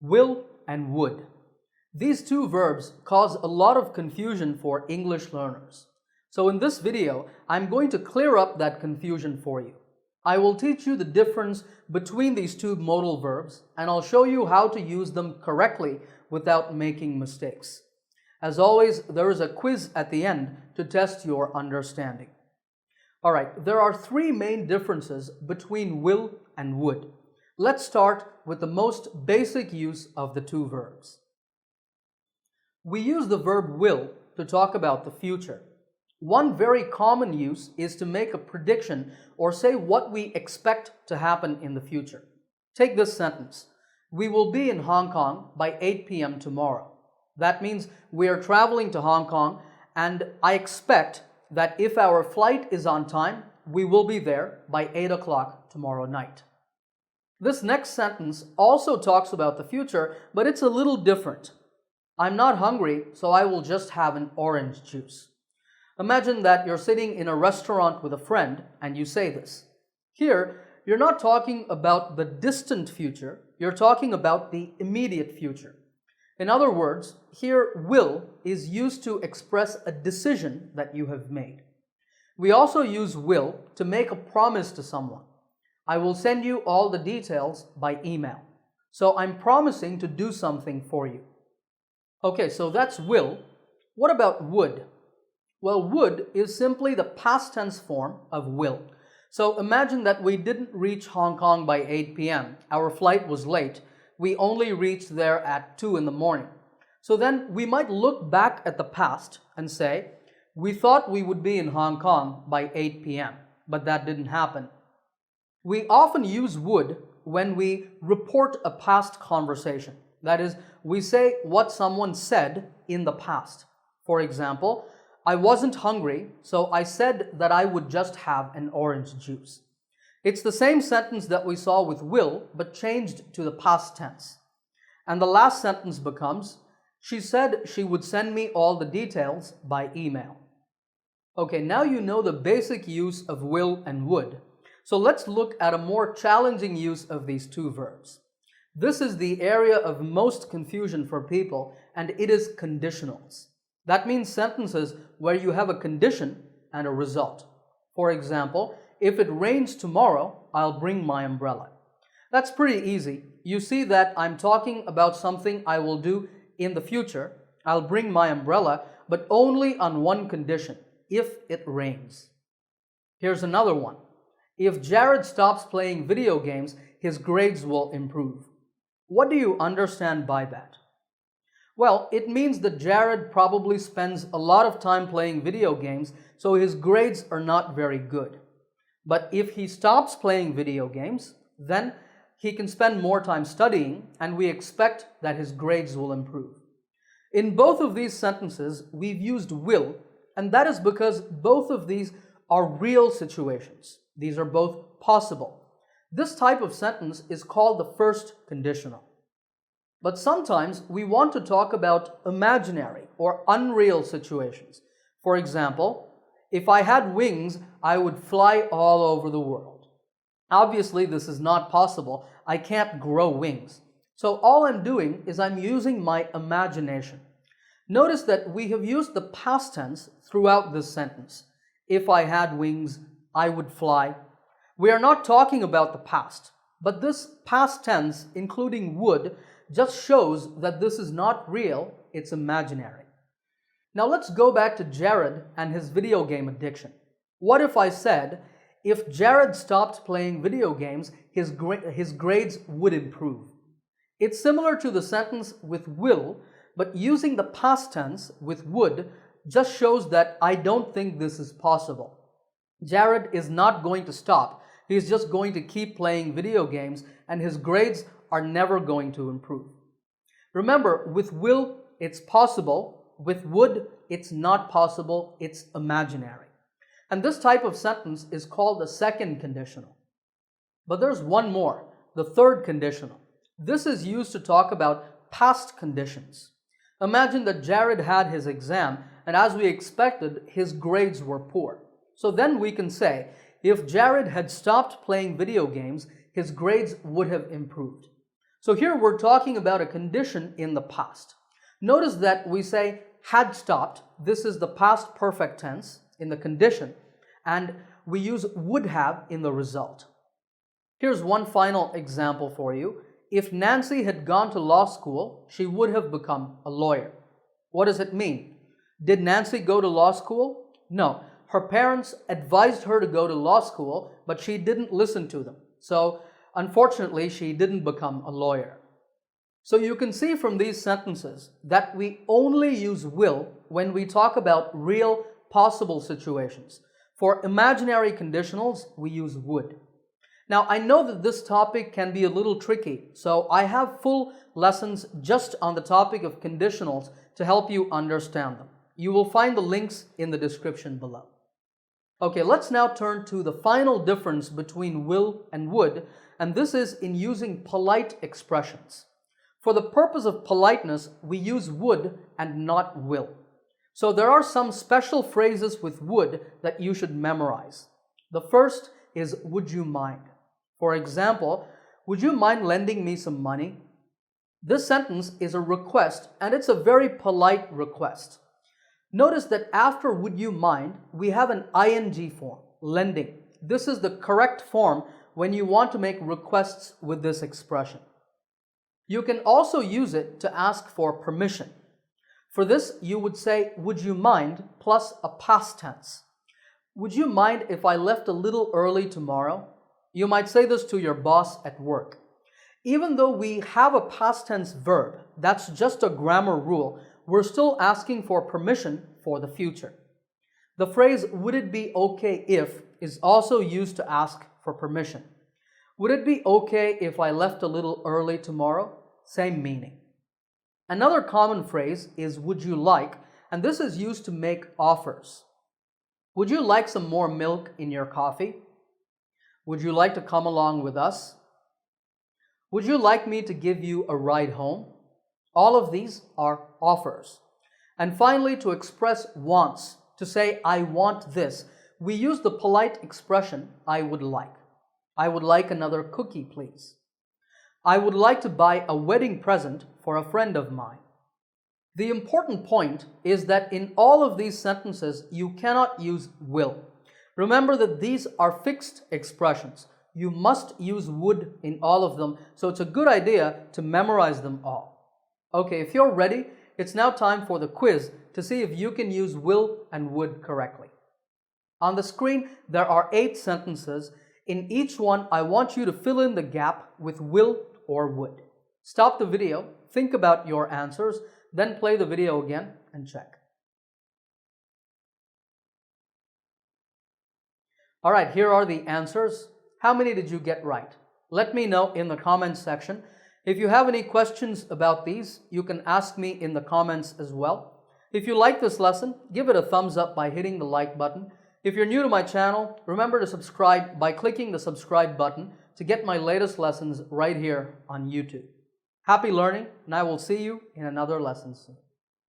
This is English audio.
Will and would. These two verbs cause a lot of confusion for English learners. So in this video, I'm going to clear up that confusion for you. I will teach you the difference between these two modal verbs, and I'll show you how to use them correctly without making mistakes. As always, there is a quiz at the end to test your understanding. Alright, there are three main differences between will and would. Let's start with the most basic use of the two verbs. We use the verb will to talk about the future. One very common use is to make a prediction or say what we expect to happen in the future. Take this sentence. We will be in Hong Kong by 8 p.m. tomorrow. That means we are traveling to Hong Kong, and I expect that if our flight is on time, we will be there by 8 o'clock tomorrow night. This next sentence also talks about the future, but it's a little different. I'm not hungry, so I will just have an orange juice. Imagine that you're sitting in a restaurant with a friend and you say this. Here, you're not talking about the distant future, you're talking about the immediate future. In other words, here will is used to express a decision that you have made. We also use will to make a promise to someone. I will send you all the details by email. So I'm promising to do something for you. Okay, so that's will. What about would? Well, would is simply the past tense form of will. So imagine that we didn't reach Hong Kong by 8 p.m. Our flight was late. We only reached there at 2 in the morning. So then we might look back at the past and say, we thought we would be in Hong Kong by 8 p.m., but that didn't happen. We often use would when we report a past conversation. That is, we say what someone said in the past. For example, I wasn't hungry, so I said that I would just have an orange juice. It's the same sentence that we saw with will, but changed to the past tense. And the last sentence becomes, she said she would send me all the details by email. Okay, now you know the basic use of will and would. So let's look at a more challenging use of these two verbs. This is the area of most confusion for people, and it is conditionals. That means sentences where you have a condition and a result. For example, if it rains tomorrow, I'll bring my umbrella. That's pretty easy. You see that I'm talking about something I will do in the future. I'll bring my umbrella, but only on one condition, if it rains. Here's another one. If Jared stops playing video games, his grades will improve. What do you understand by that? Well, it means that Jared probably spends a lot of time playing video games, so his grades are not very good. But if he stops playing video games, then he can spend more time studying, and we expect that his grades will improve. In both of these sentences, we've used will, and that is because both of these are real situations. These are both possible. This type of sentence is called the first conditional. But sometimes we want to talk about imaginary or unreal situations. For example, if I had wings, I would fly all over the world. Obviously, this is not possible. I can't grow wings. So all I'm doing is I'm using my imagination. Notice that we have used the past tense throughout this sentence. If I had wings, I would fly. We are not talking about the past, but this past tense, including would, just shows that this is not real, it's imaginary. Now let's go back to Jared and his video game addiction. What if I said, if Jared stopped playing video games, his grades would improve? It's similar to the sentence with will, but using the past tense with would just shows that I don't think this is possible. Jared is not going to stop. He's just going to keep playing video games, and his grades are never going to improve. Remember, with will, it's possible. With would, it's not possible. It's imaginary. And this type of sentence is called the second conditional. But there's one more, the third conditional. This is used to talk about past conditions. Imagine that Jared had his exam, and as we expected, his grades were poor. So then we can say, if Jared had stopped playing video games, his grades would have improved. So here we're talking about a condition in the past. Notice that we say had stopped. This is the past perfect tense in the condition, and we use would have in the result. Here's one final example for you. If Nancy had gone to law school, she would have become a lawyer. What does it mean? Did Nancy go to law school? No. Her parents advised her to go to law school, but she didn't listen to them. So, unfortunately, she didn't become a lawyer. So you can see from these sentences that we only use will when we talk about real possible situations. For imaginary conditionals, we use would. Now, I know that this topic can be a little tricky, so I have full lessons just on the topic of conditionals to help you understand them. You will find the links in the description below. Okay, let's now turn to the final difference between will and would, and this is in using polite expressions. For the purpose of politeness, we use would and not will. So there are some special phrases with would that you should memorize. The first is would you mind? For example, would you mind lending me some money? This sentence is a request, and it's a very polite request. Notice that after would you mind, we have an ing form, lending. This is the correct form when you want to make requests with this expression. You can also use it to ask for permission. For this, you would say, would you mind, plus a past tense. Would you mind if I left a little early tomorrow? You might say this to your boss at work. Even though we have a past tense verb, that's just a grammar rule, we're still asking for permission for the future. The phrase, would it be okay if, is also used to ask for permission. Would it be okay if I left a little early tomorrow? Same meaning. Another common phrase is would you like, and this is used to make offers. Would you like some more milk in your coffee? Would you like to come along with us? Would you like me to give you a ride home? All of these are offers. And finally, to express wants, to say I want this, we use the polite expression I would like. I would like another cookie, please. I would like to buy a wedding present for a friend of mine. The important point is that in all of these sentences, you cannot use will. Remember that these are fixed expressions. You must use would in all of them, so it's a good idea to memorize them all. Okay, if you're ready, it's now time for the quiz to see if you can use will and would correctly. On the screen, there are 8 sentences. In each one, I want you to fill in the gap with will or would. Stop the video, think about your answers, then play the video again and check. All right, here are the answers. How many did you get right? Let me know in the comments section. If you have any questions about these, you can ask me in the comments as well. If you like this lesson, give it a thumbs up by hitting the like button. If you're new to my channel, remember to subscribe by clicking the subscribe button to get my latest lessons right here on YouTube. Happy learning, and I will see you in another lesson soon.